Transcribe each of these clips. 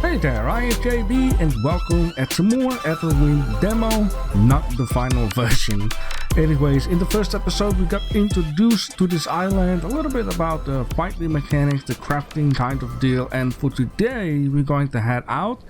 Hey there, I am JB and welcome to more Everwind demo, not the final version. Anyways, in the first episode we got introduced to this island, a little bit about the fighting mechanics, the crafting kind of deal, and for today we're going to head out.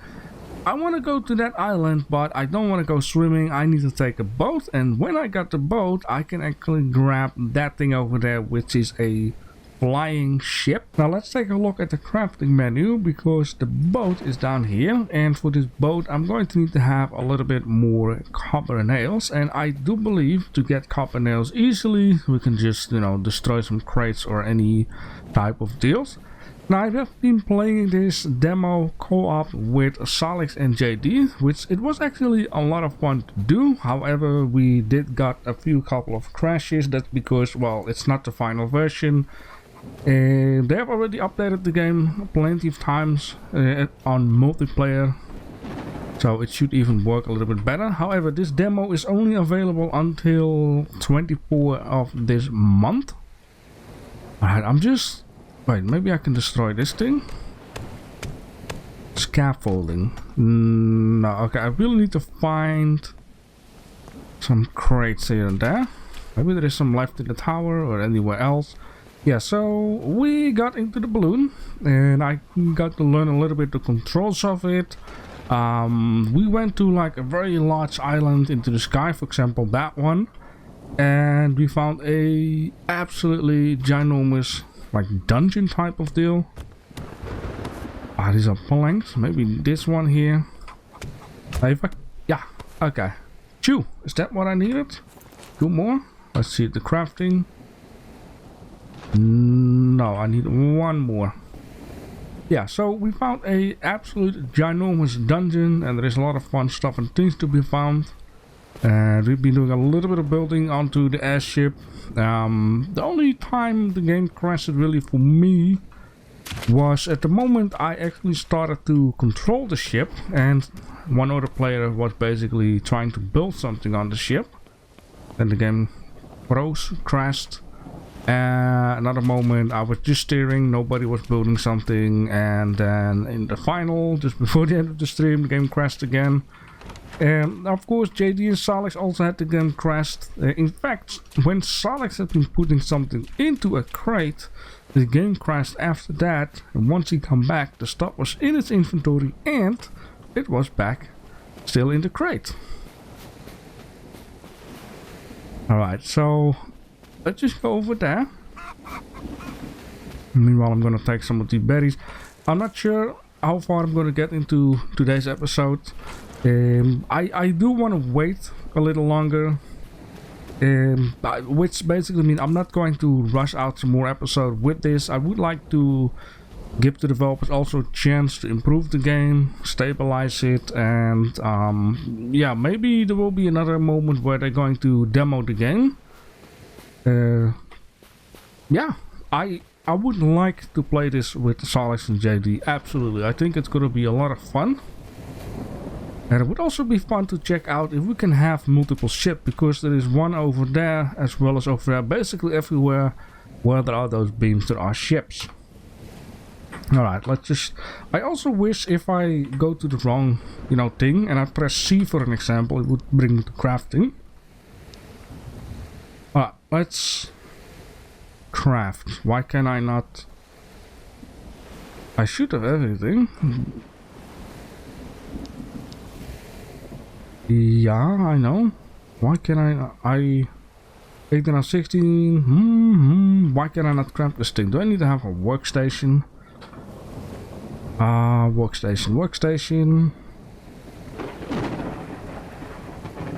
I want to go to that island, but I don't want to go swimming. I need to take a boat, and when I got the boat I can actually grab that thing over there, which is a flying ship. Now let's take a look at the crafting menu, because the boat is down here, and for this boat I'm going to need to have a little bit more copper nails, and I do believe to get copper nails easily we can just, you know, destroy some crates or any type of deals. Now I have been playing this demo co-op with Salix and JD, which it was actually a lot of fun to do. However, we did got a couple of crashes. That's because, well, it's not the final version. And they have already updated the game plenty of times on multiplayer, so it should even work a little bit better. However, this demo is only available until 24 of this month. Alright, I'm just... wait, maybe I can destroy this thing. Scaffolding. No, okay, I really need to find some crates here and there. Maybe there is some left in the tower or anywhere else. Yeah, so we got into the balloon and I got to learn a little bit the controls of it. We went to like a very large island into the sky, for example that one, and we found a absolutely ginormous like dungeon type of deal. Ah, these are planks. Maybe this one here. Yeah, okay. 2, is that what I needed? 2 more. Let's see the crafting. No, I need 1 more. Yeah, so we found a absolute ginormous dungeon, and there is a lot of fun stuff and things to be found. And we've been doing a little bit of building onto the airship. The only time the game crashed really for me was at the moment I actually started to control the ship, and one other player was basically trying to build something on the ship. Then the game froze, crashed. Another moment I was just steering, nobody was building something, and then in the final, just before the end of the stream, the game crashed again. And of course JD and Salix also had the game crashed. In fact, when Salix had been putting something into a crate, the game crashed after that, and once he come back the stuff was in its inventory and it was back still in the crate. Alright, so let's just go over there. Meanwhile I'm gonna take some of the berries. I'm not sure how far I'm gonna get into today's episode. I do want to wait a little longer, which basically means I'm not going to rush out some more episodes with this. I would like to give the developers also a chance to improve the game, stabilize it, and yeah, maybe there will be another moment where they're going to demo the game. Yeah, I would like to play this with Salix and JD, absolutely. I think it's going to be a lot of fun. And it would also be fun to check out if we can have multiple ships, because there is one over there as well as over there. Basically everywhere where there are those beams there are ships. Alright, let's just... I also wish if I go to the wrong, you know, thing and I press C for an example, it would bring me to crafting. Alright, let's craft. Why can I not... I should have everything. Yeah, I know. Why can I 18 out of 16. Why can I not craft this thing? Do I need to have a workstation? Workstation.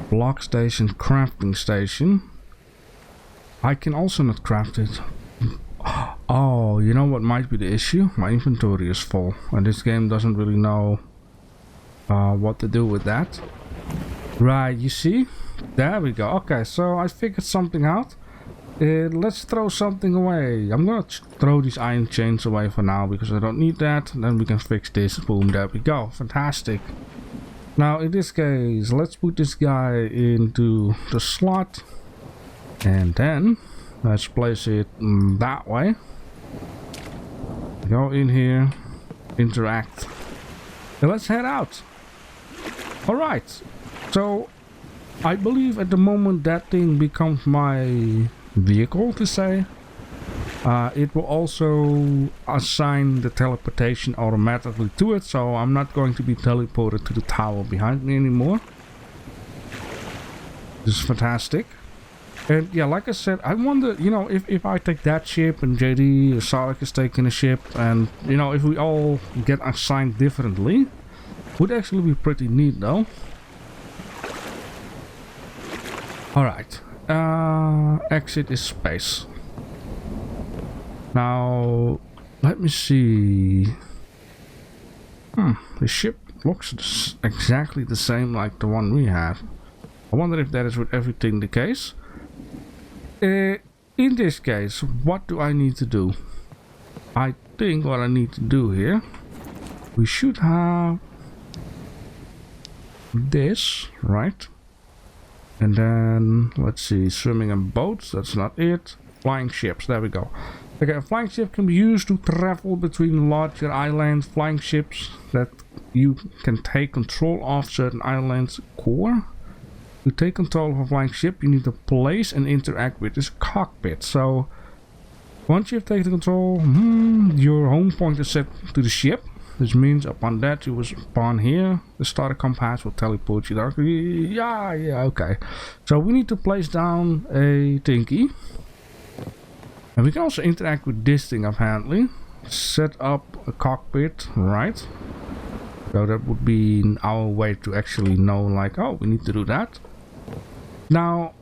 Block station, crafting station. I can also not craft it. Oh, you know what might be the issue? My inventory is full, and this game doesn't really know what to do with that. Right, you see? There we go. Okay, so I figured something out. Let's throw something away. I'm gonna throw these iron chains away for now because I don't need that. Then we can fix this. Boom, there we go. Fantastic. Now in this case, let's put this guy into the slot. And then let's place it that way. Go in here. Interact. then let's head out. Alright, so I believe at the moment that thing becomes my vehicle, to say. It will also assign the teleportation automatically to it, so I'm not going to be teleported to the tower behind me anymore. This is fantastic. And yeah, like I said, I wonder, you know, if I take that ship and JD or Sarek is taking a ship, and, you know, if we all get assigned differently, would actually be pretty neat though. Alright, exit is space. Now, let me see. The ship looks exactly the same like the one we have. I wonder if that is with everything the case. In this case, what do I need to do? I think what I need to do here, we should have this, right? And then, let's see, swimming and boats, that's not it. Flying ships, there we go. Okay, a flying ship can be used to travel between larger islands. Flying ships that you can take control of certain islands' core. To take control of a flying ship, you need to place and interact with this cockpit. So, once you've taken control, your home point is set to the ship. Which means upon that you will spawn here. The starter compass will teleport you directly. Yeah, okay. So we need to place down a thingy. And we can also interact with this thing apparently. Set up a cockpit, right? So that would be our way to actually know, like, oh, we need to do that. Now,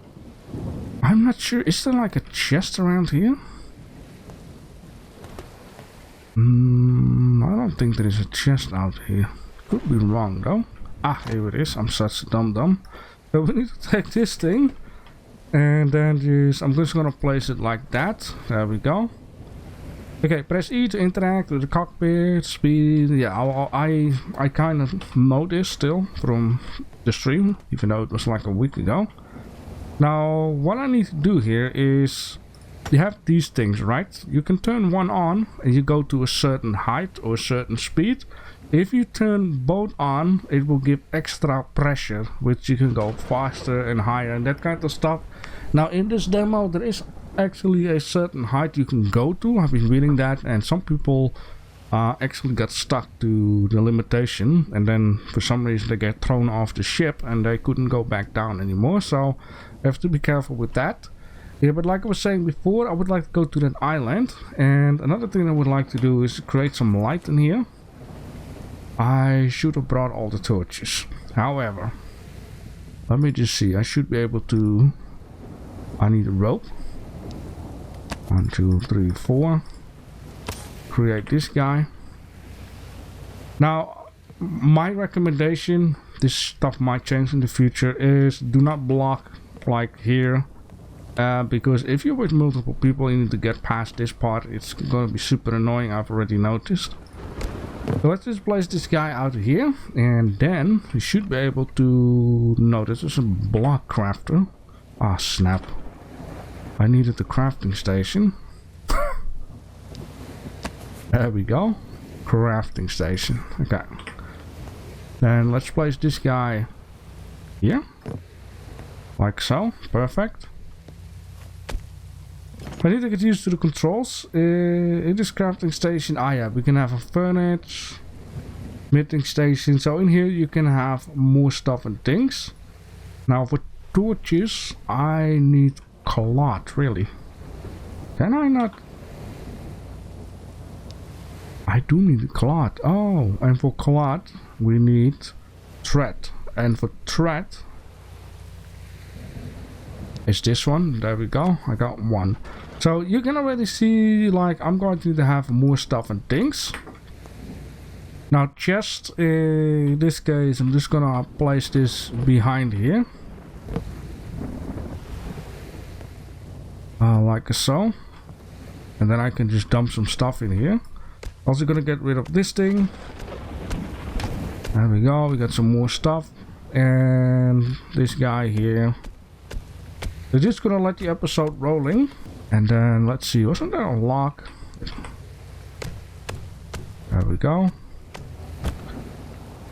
I'm not sure, is there like a chest around here? I don't think there is a chest out here. Could be wrong though. Ah, here it is. I'm such a dum-dum. So we need to take this thing. And then I'm just gonna place it like that. There we go. Okay, press E to interact with the cockpit, speed. Yeah, I kind of know this still from the stream, even though it was like a week ago. Now, what I need to do here is, you have these things, right? You can turn one on and you go to a certain height or a certain speed. If you turn both on, it will give extra pressure, which you can go faster and higher and that kind of stuff. Now in this demo there is actually a certain height you can go to. I've been reading that, and some people actually got stuck to the limitation, and then for some reason they get thrown off the ship and they couldn't go back down anymore. So you have to be careful with that. Yeah, but like I was saying before, I would like to go to that island, and another thing I would like to do is create some light in here. I should have brought all the torches. However, let me just see. I should be able to. I need a rope. 1, 2, 3, 4. Create this guy. Now, my recommendation, this stuff might change in the future, is do not block like here. Because if you're with multiple people, you need to get past this part. It's going to be super annoying, I've already noticed. So let's just place this guy out here, and then we should be able to... No, this is a block crafter. Ah, snap. I needed the crafting station. There we go. Crafting station. Okay. Then let's place this guy here. Like so. Perfect. I need to get used to the controls. In this crafting station, yeah, we can have a furnace, smitting station. So in here you can have more stuff and things. Now for torches, I need cloth, really. Can I not? I do need cloth. Oh, and for cloth we need thread. And for thread is this one. There we go. I got one. So you can already see, like, I'm going to have more stuff and things. Now chest, in this case, I'm just gonna place this behind here. Like so. And then I can just dump some stuff in here. Also gonna get rid of this thing. There we go. We got some more stuff. And this guy here. We're just gonna let the episode rolling. And then let's see, wasn't there a lock? There we go.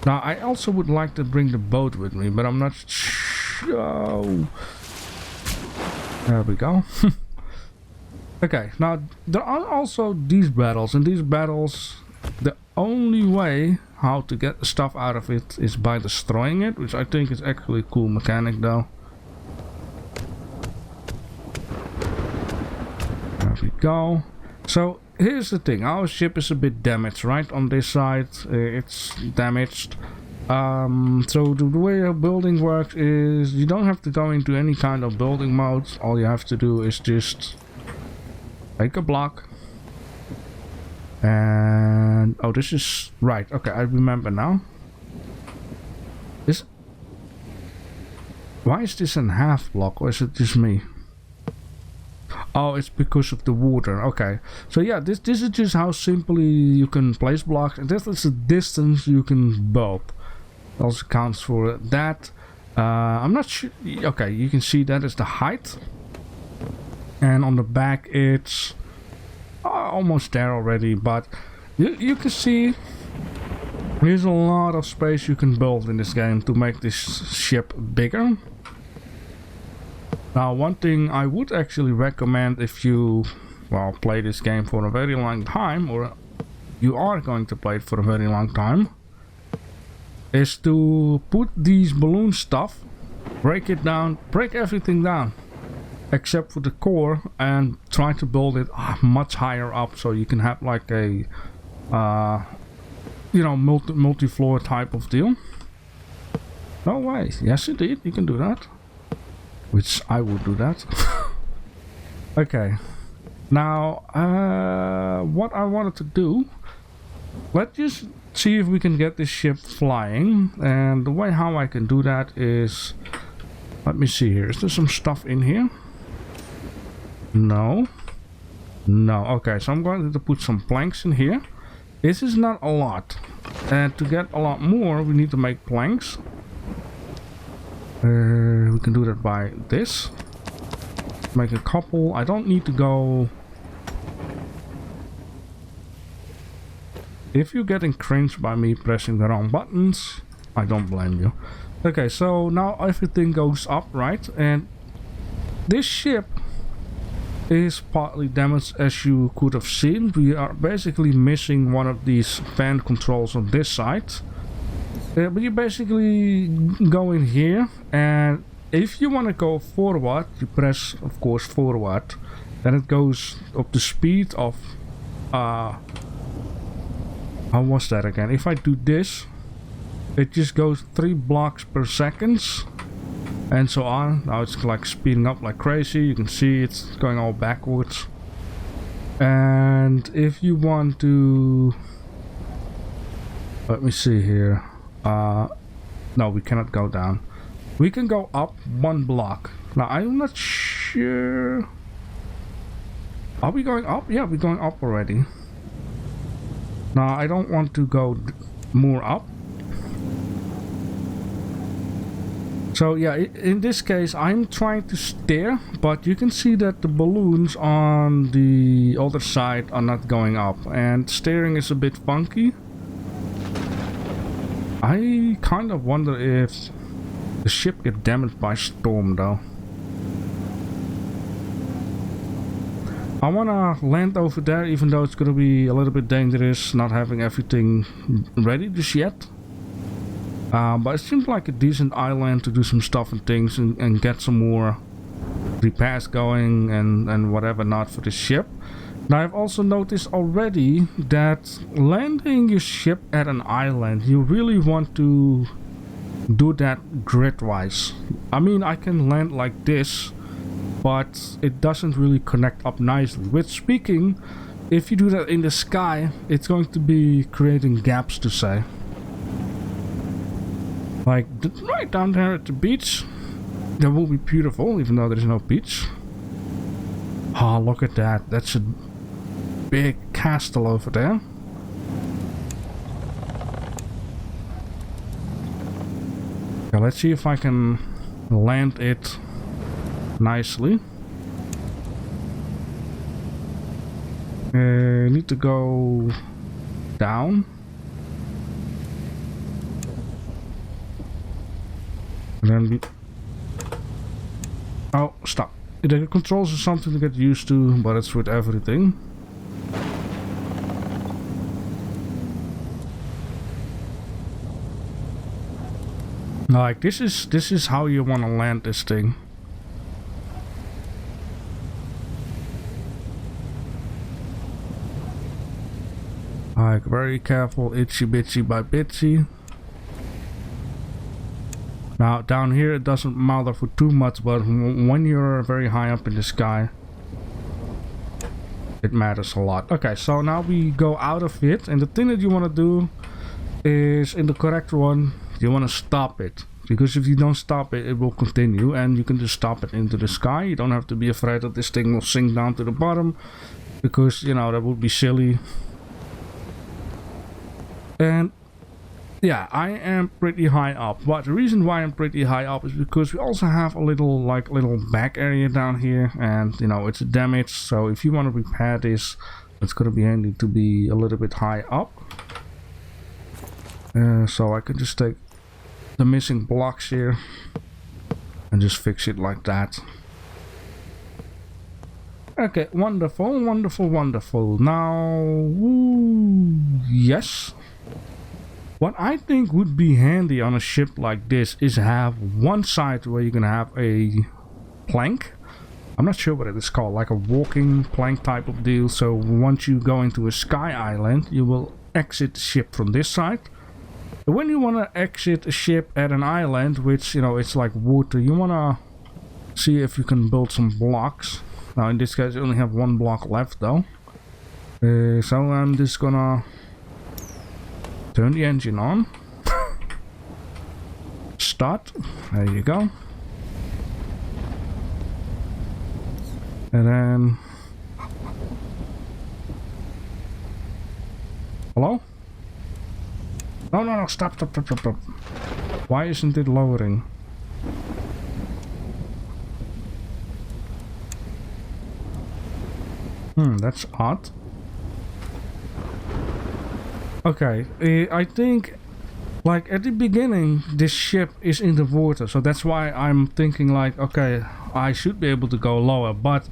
Now I also would like to bring the boat with me, but I'm not sure. There we go. Okay, now there are also these battles, and these battles, the only way how to get stuff out of it is by destroying it, which I think is actually a cool mechanic though. There we go. So here's the thing, our ship is a bit damaged, right? On this side it's damaged. So the way a building works is you don't have to go into any kind of building mode. All you have to do is just take a block and oh, this is right. Okay, I remember now. Why is this in half block, or is it just me? Oh, it's because of the water. Okay, so yeah, this is just how simply you can place blocks, and this is the distance you can build. Also counts for that. I'm not sure. Okay, you can see that is the height, and on the back it's almost there already, but you can see there's a lot of space you can build in this game to make this ship bigger. Now, one thing I would actually recommend if you play this game for a very long time, or you are going to play it for a very long time, is to put these balloon stuff, break it down, break everything down except for the core, and try to build it much higher up, so you can have like a you know, multi-floor type of deal. No way. Yes indeed, you can do that, which I would do that. Okay, now what I wanted to do, let's just see if we can get this ship flying, and the way how I can do that is, let me see here, is there some stuff in here? No, okay, so I'm going to put some planks in here. This is not a lot, and to get a lot more we need to make planks. We can do that by this, make a couple. I don't need to go. If you're getting cringed by me pressing the wrong buttons, I don't blame you. Okay, so now everything goes up, right? And this ship is partly damaged, as you could have seen. We are basically missing one of these fan controls on this side. But you basically go in here, and if you want to go forward, you press, of course, forward. Then it goes up the speed of... how was that again? If I do this, it just goes 3 blocks per second, and so on. Now it's like speeding up like crazy. You can see it's going all backwards. And if you want to... let me see here. No, we cannot go down. We can go up 1 block. Now I'm not sure. Are we going up? Yeah, we're going up already. Now I don't want to go more up. So yeah, in this case I'm trying to steer, but you can see that the balloons on the other side are not going up, and steering is a bit funky. I kind of wonder if the ship gets damaged by storm though. I wanna land over there, even though it's gonna be a little bit dangerous not having everything ready just yet. But it seems like a decent island to do some stuff and things, and get some more repairs going and whatever not for the ship. Now I've also noticed already that landing your ship at an island, you really want to do that grid-wise. I mean, I can land like this, but it doesn't really connect up nicely. Which, speaking, if you do that in the sky, it's going to be creating gaps, to say. Like right down there at the beach, that will be beautiful, even though there's no beach. Oh, look at that. That's a big castle over there. Okay, let's see if I can land it nicely. Need to go down. And then we... Oh, stop. The controls are something to get used to, but it's with everything. Like, this is how you want to land this thing. Like, very careful, itchy bitsy by bitsy. Now, down here it doesn't matter for too much, but when you're very high up in the sky, it matters a lot. Okay, so now we go out of it, and the thing that you want to do is, in the correct one, you want to stop it. Because if you don't stop it, it will continue, and you can just stop it into the sky. You don't have to be afraid that this thing will sink down to the bottom, because, you know, that would be silly. And yeah, I am pretty high up, but the reason why I'm pretty high up is because we also have a little back area down here, and you know, it's damaged, so if you want to repair this, it's gonna be handy to be a little bit high up. So I can just take the missing blocks here and just fix it like that. Okay, wonderful, wonderful, wonderful. Now, woo, yes. What I think would be handy on a ship like this is have one side where you can have a plank. I'm not sure what it is called, like a walking plank type of deal. So once you go into a sky island, you will exit the ship from this side. And when you want to exit a ship at an island, which, you know, it's like water, you want to see if you can build some blocks. Now in this case, you only have one block left though. So I'm just gonna turn the engine on. Start. There you go. And then... Hello? No, stop. Why isn't it lowering? That's odd. Okay, I think, like, at the beginning, this ship is in the water, so that's why I'm thinking, like, okay, I should be able to go lower, but,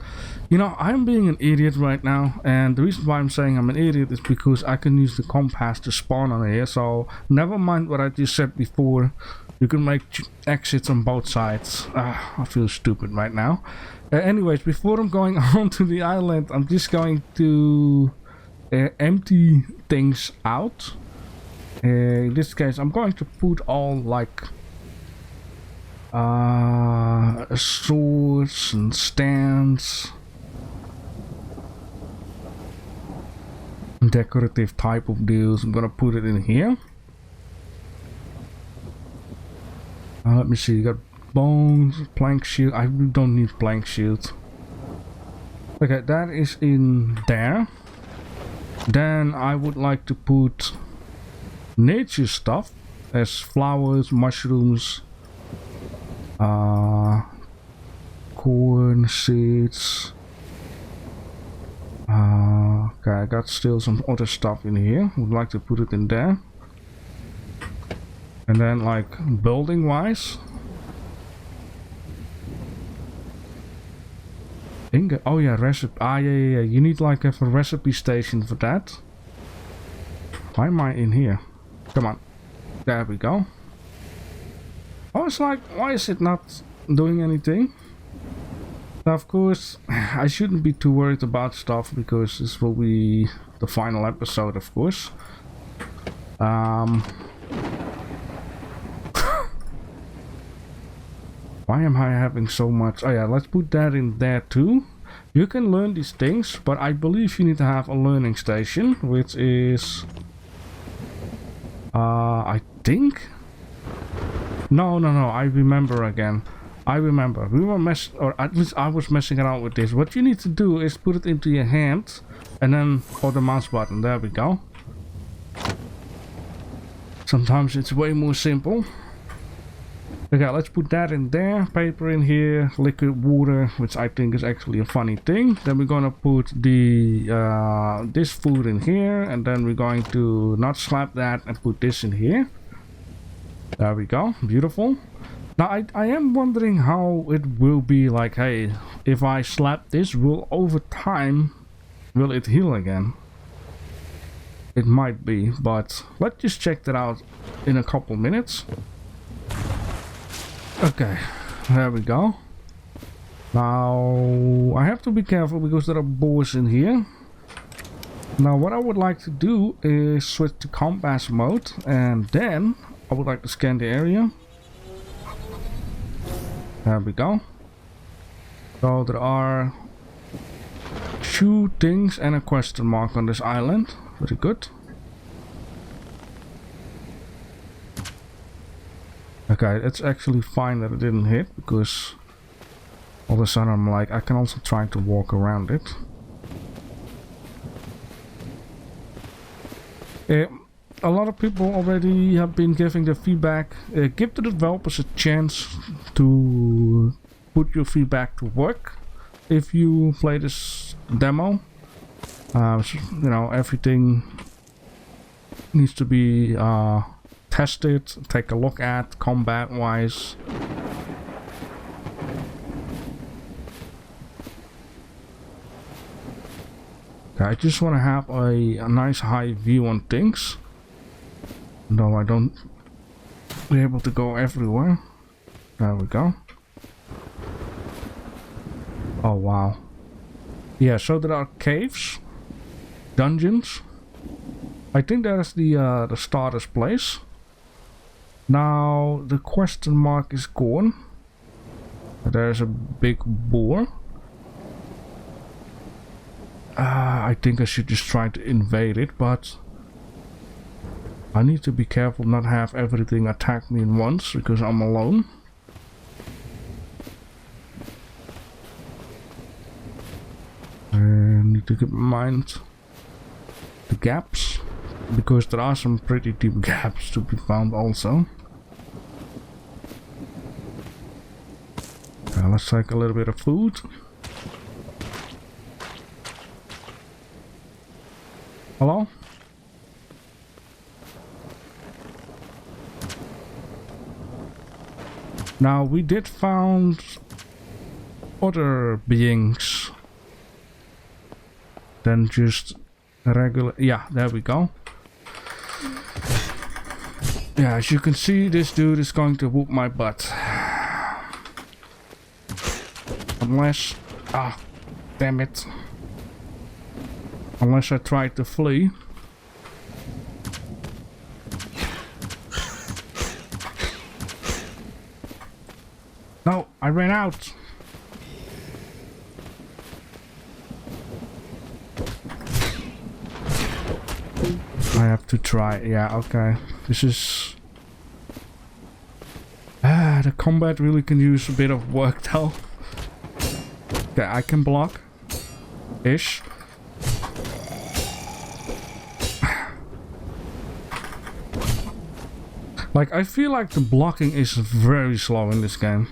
you know, I'm being an idiot right now, and the reason why I'm saying I'm an idiot is because I can use the compass to spawn on here, so never mind what I just said before, you can make exits on both sides. I feel stupid right now. Anyways, before I'm going on to the island, I'm just going to empty things out. In this case, I'm going to put all like swords and stands, decorative type of deals. I'm gonna put it in here. Let me see, you got bones, plank shield. I don't need plank shield. Okay, that is in there. Then I would like to put nature stuff as flowers, mushrooms, corn, seeds. Okay, I got still some other stuff in here. Would like to put it in there. And then, like, building wise, oh yeah, recipe. Yeah. You need like a recipe station for that. Why am I in here? Come on. There we go. I was like, why is it not doing anything? Now, of course, I shouldn't be too worried about stuff because this will be the final episode, of course. Why am I having so much? Oh yeah, let's put that in there too. You can learn these things, but I believe you need to have a learning station, which is... I think? No, I remember again. I remember. We were or at least I was messing around with this. What you need to do is put it into your hand, and then for the mouse button. There we go. Sometimes it's way more simple. Okay, let's put that in there, paper in here, liquid water, which I think is actually a funny thing. Then we're gonna put the this food in here, and then we're going to not slap that and put this in here. There we go, beautiful. Now I am wondering how it will be like, hey, if I slap this, will over time, will it heal again? It might be, but let's just check that out in a couple minutes. Okay, there we go. Now I have to be careful because there are boars in here. Now what I would like to do is switch to combat mode, and then I would like to scan the area. There we go. So there are 2 things and a question mark on this island. Very good. Okay, it's actually fine that it didn't hit, because all of a sudden I'm like, I can also try to walk around it. A lot of people already have been giving their feedback. Give the developers a chance to put your feedback to work if you play this demo. You know, everything needs to be tested, take a look at combat wise. Okay, I just want to have a nice high view on things. No, I don't be able to go everywhere. There we go. Oh wow. Yeah, so there are caves, dungeons. I think there's the starter's place. Now the question mark is gone. There's a big boar. I think I should just try to invade it, but I need to be careful not have everything attack me in once because I'm alone. I need to keep in mind the gaps, because there are some pretty deep gaps to be found also. Let's take a little bit of food. Hello? Now we did found other beings than just regular. Yeah, there we go. Yeah, as you can see, this dude is going to whoop my butt. Unless, damn it. Unless I try to flee. No, I ran out. I have to try. Yeah, okay. This is... the combat really can use a bit of work though. Okay, I can block. Ish. Like, I feel like the blocking is very slow in this game.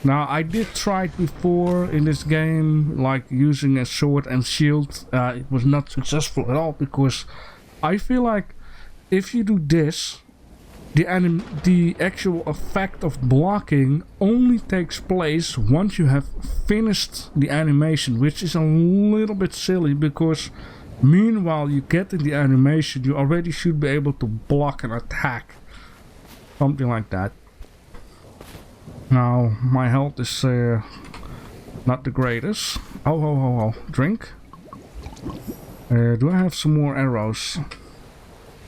Now, I did try it before in this game, like using a sword and shield. It was not successful at all, because I feel like if you do this, the actual effect of blocking only takes place once you have finished the animation, which is a little bit silly, because meanwhile you get in the animation, you already should be able to block an attack. Something like that. Now, my health is not the greatest. Oh, drink. Do I have some more arrows?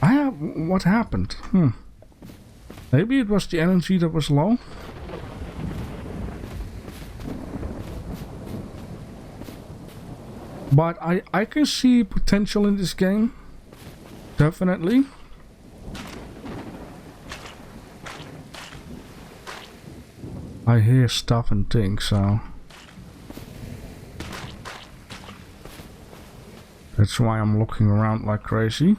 I have... What happened? Maybe it was the energy that was low? But I can see potential in this game. Definitely. I hear stuff and things, so... That's why I'm looking around like crazy.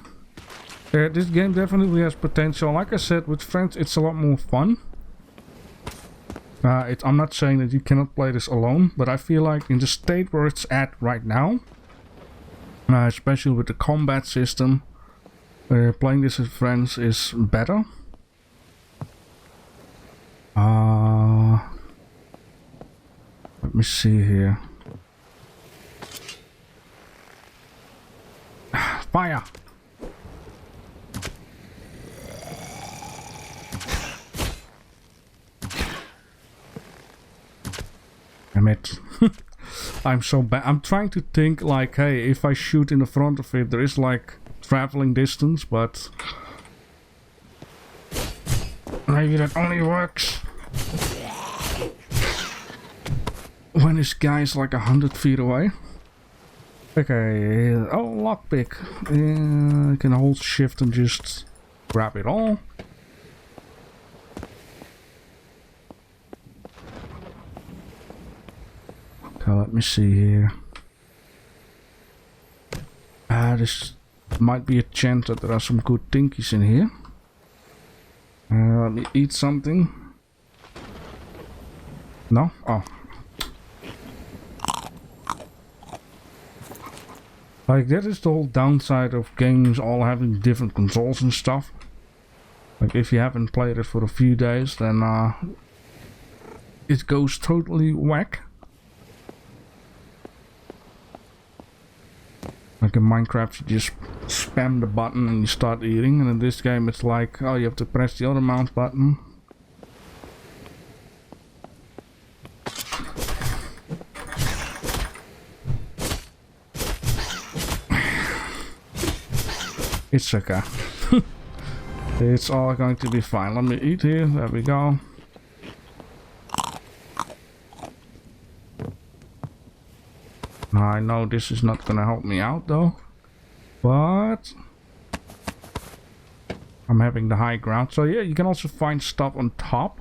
This game definitely has potential. Like I said, with friends it's a lot more fun. I'm not saying that you cannot play this alone, but I feel like in the state where it's at right now, especially with the combat system, playing this with friends is better. Let me see here. Fire! Damn it. I'm so bad. I'm trying to think like, hey, if I shoot in the front of it, there is like traveling distance, but maybe that only works when this guy is like 100 feet away. Okay, oh, lockpick. I can hold shift and just grab it all. Okay, let me see here. This might be a chance that there are some good tinkies in here. Let me eat something. No? Oh. Like, that is the whole downside of games all having different consoles and stuff. Like, if you haven't played it for a few days, then it goes totally whack. Like in Minecraft, you just spam the button and you start eating, and in this game it's like, oh, you have to press the other mouse button. It's okay. It's all going to be fine. Let me eat here. There we go. I know this is not gonna help me out though, but I'm having the high ground. So yeah, you can also find stuff on top,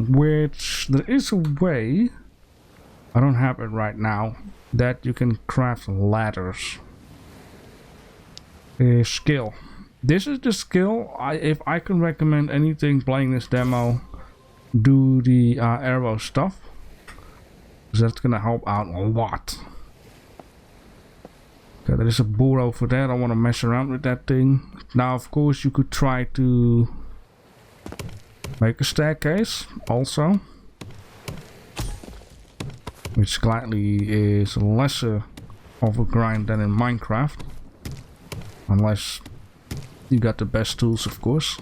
which there is a way, I don't have it right now, that you can craft ladders. Skill. This is the skill. If I can recommend anything playing this demo, do the arrow stuff. That's gonna help out a lot. Okay, there is a burrow for that. I want to mess around with that thing. Now, of course, you could try to make a staircase also, which slightly is lesser of a grind than in Minecraft, unless you got the best tools, of course.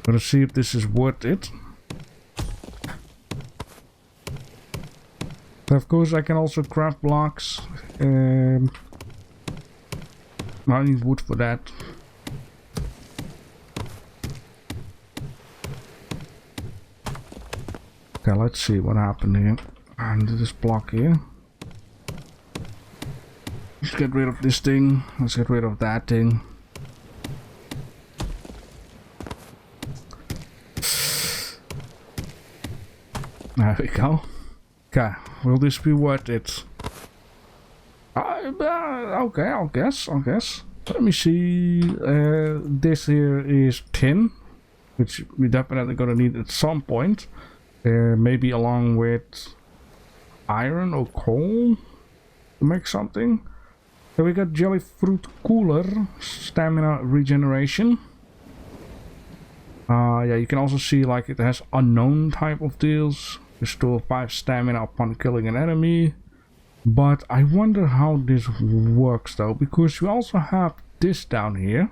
Gotta see if this is worth it. So of course I can also craft blocks. I need wood for that. Okay, let's see what happened here. And this block here. Let's get rid of this thing. Let's get rid of that thing. There we go. Okay, will this be worth it? Okay, I'll guess. Let me see. This here is tin, which we definitely gonna need at some point. Maybe along with iron or coal to make something. So we got jelly fruit cooler, stamina regeneration. Yeah, you can also see like it has unknown type of deals. Restore 5 stamina upon killing an enemy. But I wonder how this works though, because we also have this down here.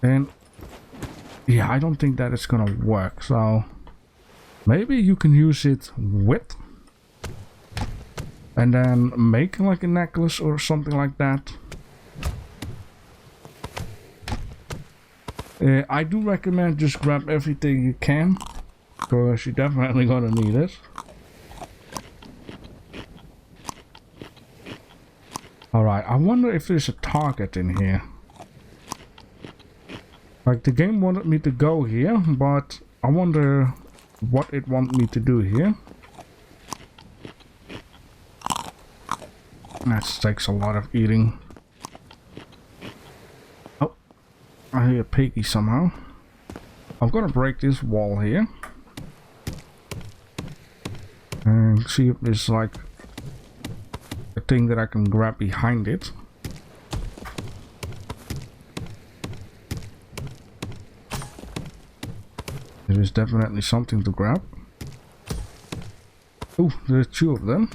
And yeah, I don't think that it's gonna work. So maybe you can use it with and then make like a necklace or something like that. I do recommend just grab everything you can, because you're definitely gonna need it. Alright, I wonder if there's a target in here. Like, the game wanted me to go here, but I wonder what it wants me to do here. That takes a lot of eating. Oh, I hear a piggy somehow. I'm gonna break this wall here. And see if there's like a thing that I can grab behind it. There's definitely something to grab. Oh, there's 2 of them.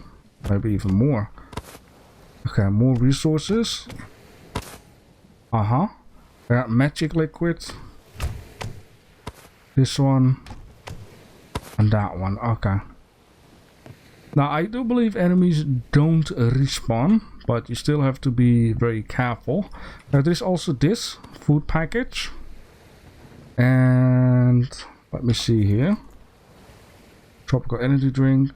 Maybe even more. Okay, more resources. Yeah, magic liquid. This one. And that one. Okay. Now, I do believe enemies don't respawn, but you still have to be very careful. There's also this food package. And let me see here. Tropical energy drink.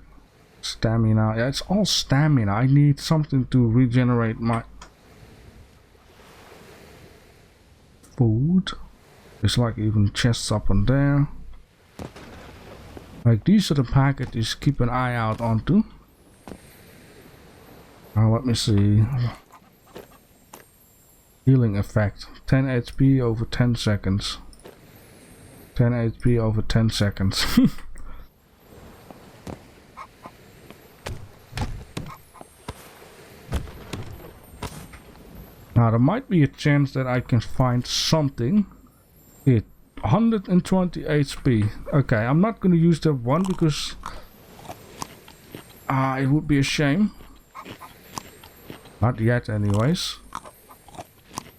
Stamina. Yeah, it's all stamina. I need something to regenerate my food. There's like even chests up on there. Like these are the packages keep an eye out onto. Now let me see. Healing effect. 10 HP over 10 seconds. 10 HP over 10 seconds. Now there might be a chance that I can find something. Here, 120 HP. Okay, I'm not going to use that one because it would be a shame. Not yet anyways.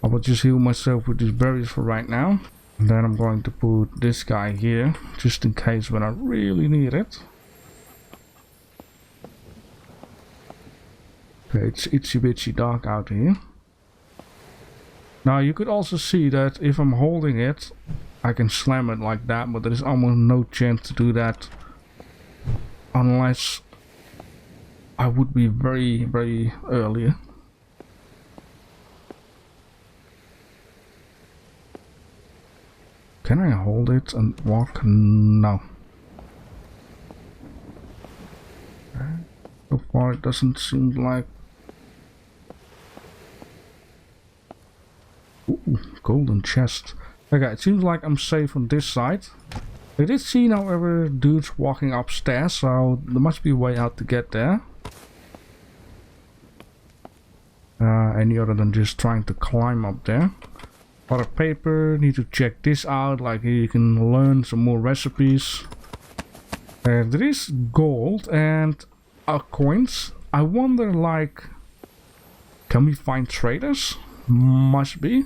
I will just heal myself with these berries for right now. And then I'm going to put this guy here, just in case when I really need it. Okay, it's itsy bitsy dark out here. Now you could also see that if I'm holding it, I can slam it like that, but there is almost no chance to do that unless I would be very early. Can I hold it and walk? No. So far it doesn't seem like. Ooh, golden chest. Okay, it seems like I'm safe on this side. I did see, however, dudes walking upstairs, so there must be a way out to get there. Any other than just trying to climb up there. Lot of paper, need to check this out, like here you can learn some more recipes. There is gold and coins. I wonder, like, can we find traders? Must be.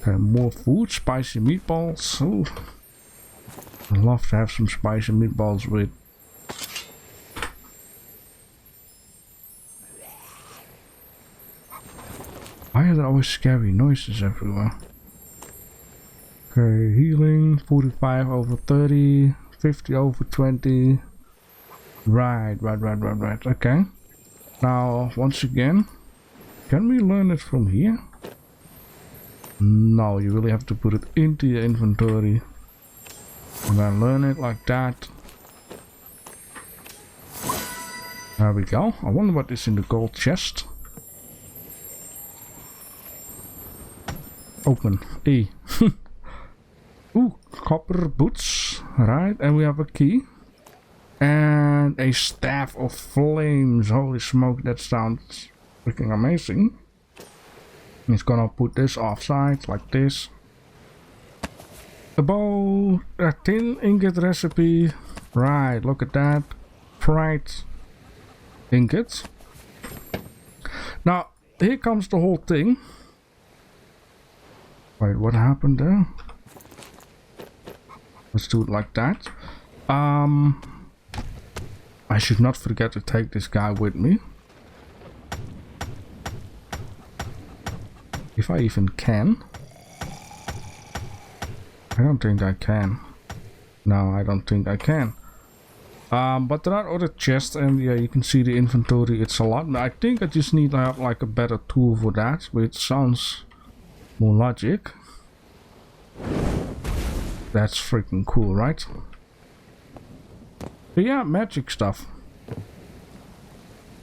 Okay, more food, spicy meatballs. Oh, I'd love to have some spicy meatballs with. Why are there always scary noises everywhere? Okay, healing, 45 over 30, 50 over 20. Right. Okay. Now, once again, can we learn it from here? No, you really have to put it into your inventory. And then learn it like that. There we go. I wonder what is in the gold chest. Open. E. Ooh, copper boots. Right, and we have a key. And a staff of flames. Holy smoke, that sounds freaking amazing. It's gonna put this offside like this. A bow, a tin ingot recipe. Right, look at that. Bright ingots. Now, here comes the whole thing. Wait, what happened there? Let's do it like that. I should not forget to take this guy with me. If I even can. I don't think I can. No, I don't think I can. But there are other chests, and yeah, you can see the inventory. It's a lot. I think I just need to have like a better tool for that, which sounds more logic. That's freaking cool, right? But yeah, magic stuff.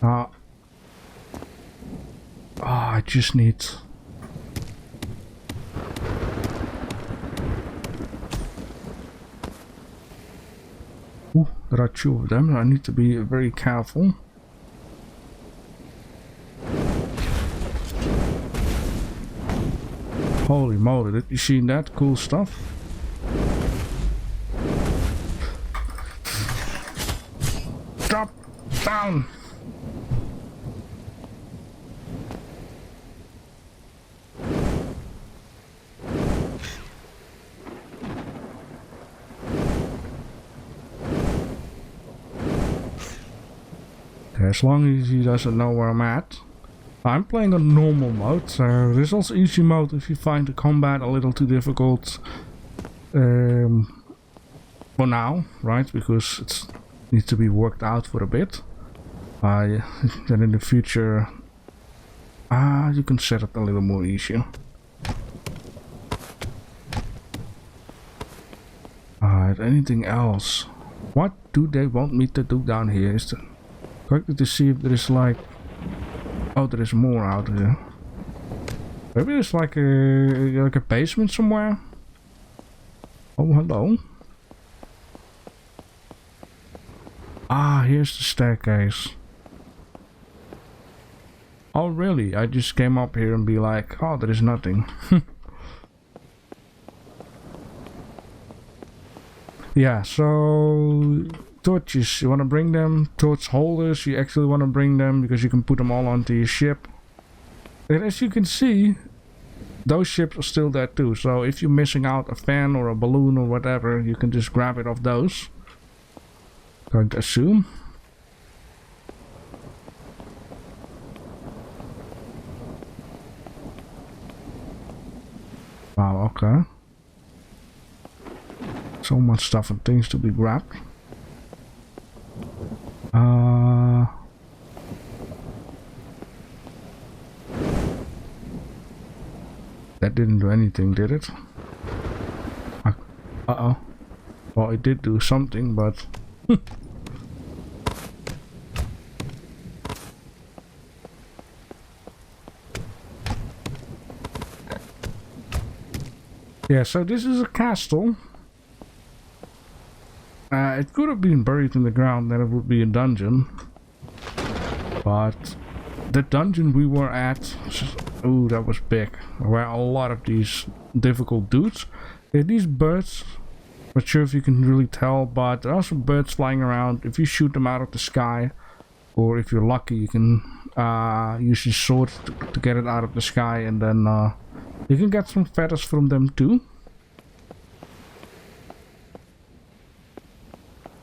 I just need. Ooh, there are 2 of them. I need to be very careful. Holy moly, did you see that cool stuff? Drop down! As long as he doesn't know where I'm at. I'm playing on normal mode. There's also easy mode if you find the combat a little too difficult. For now, right? Because it needs to be worked out for a bit. Then in the future, you can set it a little more easier. Alright, anything else? What do they want me to do down here? Is correctly to see if there is like... Oh, there is more out here. Maybe there's like a basement somewhere. Oh, hello. Ah, here's the staircase. Oh, really? I just came up here and be like, oh, there is nothing. Yeah, so... Torches, you want to bring them. Torch holders, you actually want to bring them because you can put them all onto your ship. And as you can see, those ships are still there too. So if you're missing out a fan or a balloon or whatever, you can just grab it off those. Going to assume. Wow, okay. So much stuff and things to be grabbed. That didn't do anything, did it? Uh-oh. Well, it did do something, but... Yeah, so this is a castle. It could have been buried in the ground, then it would be a dungeon. But the dungeon we were at, oh, that was big. There were a lot of these difficult dudes. These birds, not sure if you can really tell, but there are some birds flying around. If you shoot them out of the sky, or if you're lucky, you can use your sword to get it out of the sky, and then you can get some feathers from them too.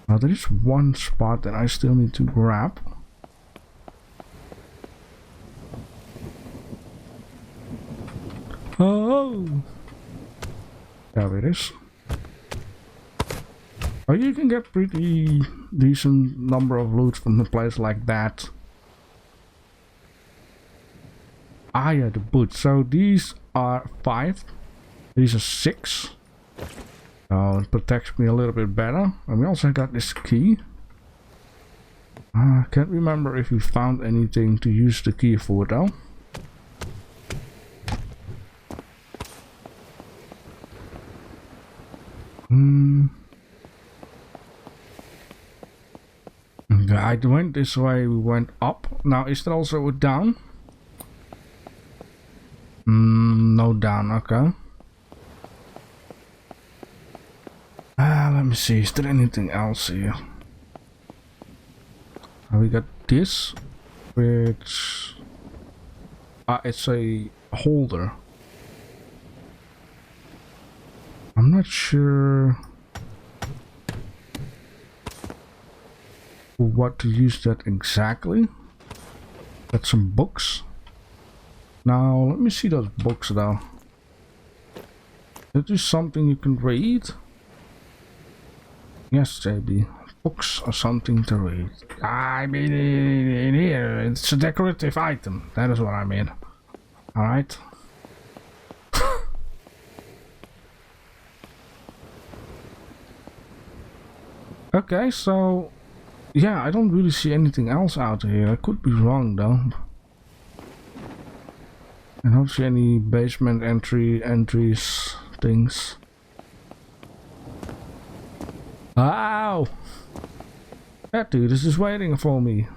Now there is one spot that I still need to grab. Oh, there it is. Oh, you can get pretty decent number of loot from a place like that. Ah, yeah, the boots. So these are 5. These are 6. It protects me a little bit better. And we also got this key. I can't remember if we found anything to use the key for though. Okay, I went this way, we went up. Now, is there also a down? No down, okay. Let me see, is there anything else here? We got this, which... it's a holder. I'm not sure what to use that exactly. Got some books. Now, let me see those books though. Is this something you can read? Yes, JB. Books are something to read. I mean, in here, it's a decorative item. That is what I mean. Alright. Okay, so... yeah, I don't really see anything else out here. I could be wrong though. I don't see any basement entries, things. Ow! That dude is just waiting for me.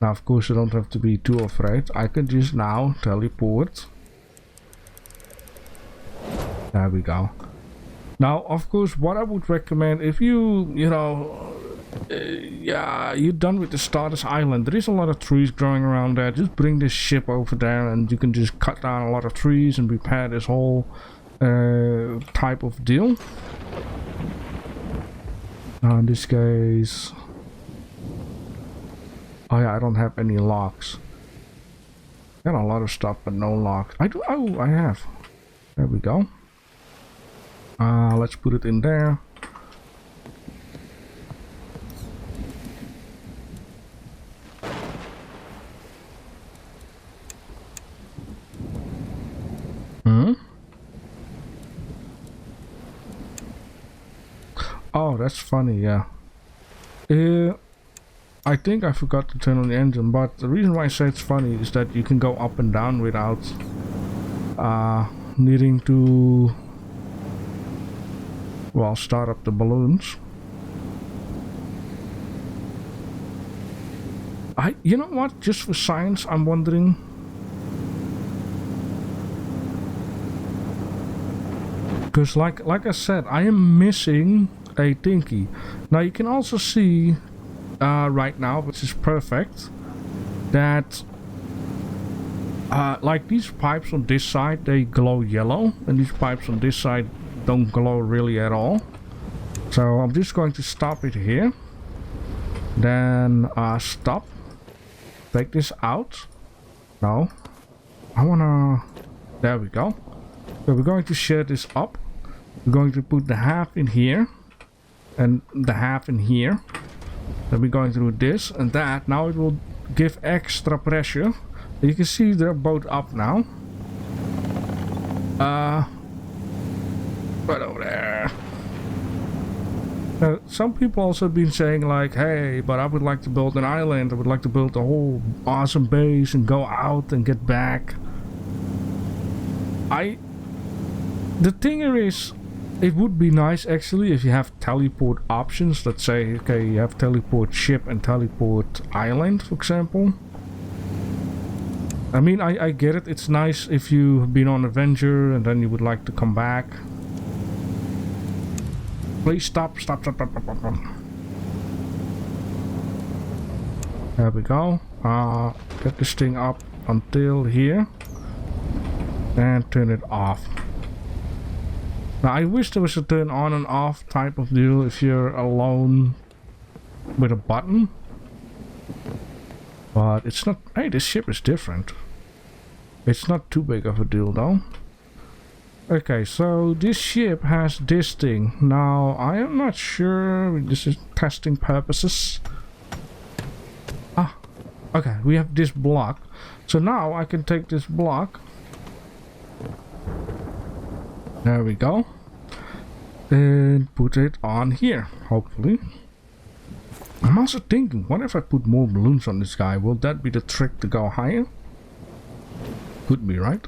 Now, of course, you don't have to be too afraid. I can just now teleport. There we go. Now, of course, what I would recommend, if you know, yeah, you're done with the Stardust Island, there is a lot of trees growing around there. Just bring this ship over there and you can just cut down a lot of trees and repair this whole type of deal. In this case, oh yeah, I don't have any locks. Got a lot of stuff but no locks. I do. Oh, I have. There we go. Let's put it in there. Oh, that's funny, yeah. I think I forgot to turn on the engine, but the reason why I say it's funny is that you can go up and down without needing to, well, start up the balloons. You know what, just for science, I'm wondering, because like I said, I am missing a thingy. Now you can also see right now, which is perfect, that like these pipes on this side, they glow yellow, and these pipes on this side don't glow really at all. So I'm just going to stop it here, then stop, take this out. No, I wanna, there we go. So we're going to share this up. We're going to put the half in here and the half in here. Then we're going to do this and that. Now it will give extra pressure. You can see they're both up now. Right over there. Some people also been saying like, hey, but I would like to build an island. I would like to build a whole awesome base and go out and get back. The thing is, it would be nice actually if you have teleport options. Let's say, okay, you have teleport ship and teleport island, for example. I mean, I get it. It's nice if you've been on adventure and then you would like to come back. Please stop. There we go. Get this thing up until here and turn it off. Now I wish there was a turn on and off type of deal if you're alone with a button, but it's not. Hey, this ship is different. It's not too big of a deal though. Okay, so this ship has this thing. Now I am not sure, this is testing purposes. Okay, we have this block. So now I can take this block. There we go. And put it on here, hopefully. I'm also thinking, what if I put more balloons on this guy? Will that be the trick to go higher? Could be, right?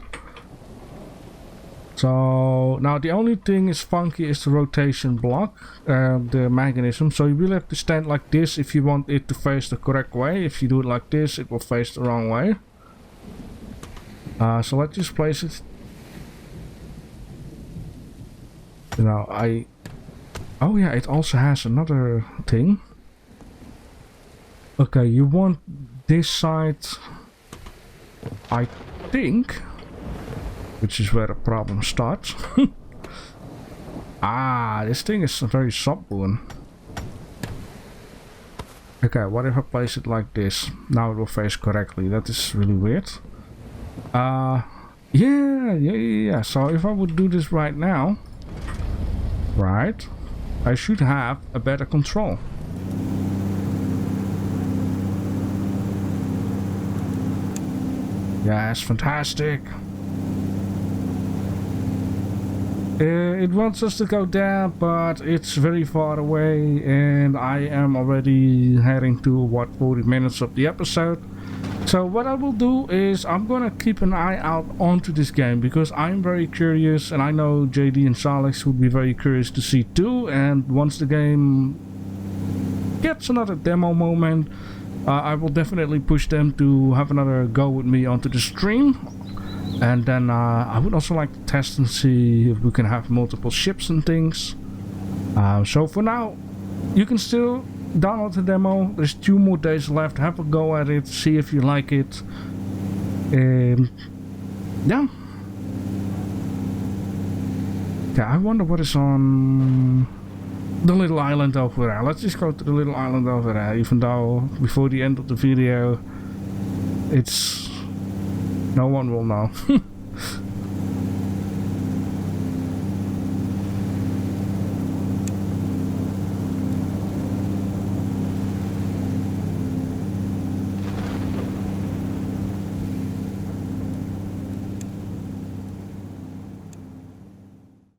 So now the only thing is funky is the rotation block, the mechanism. So you will have to stand like this if you want it to face the correct way. If you do it like this, it will face the wrong way. So let's just place it. Now oh yeah, it also has another thing. Okay, you want this side, I think, which is where the problem starts. This thing is very subborn. Okay, what if I place it like this? Now it will face correctly. That is really weird. Yeah. So if I would do this right now, right, I should have a better control. Yes, fantastic. It wants us to go there, but it's very far away, and I am already heading to what, 40 minutes of the episode. So what I will do is I'm gonna keep an eye out onto this game, because I'm very curious, and I know JD and Salix would be very curious to see too. And once the game gets another demo moment, I will definitely push them to have another go with me onto the stream. And then I would also like to test and see if we can have multiple ships and things. So for now, you can still download the demo. There's 2 more days left. Have a go at it. See if you like it. Yeah. Yeah, I wonder what is on the little island over there. Let's just go to the little island over there. Even though before the end of the video, it's... no one will know.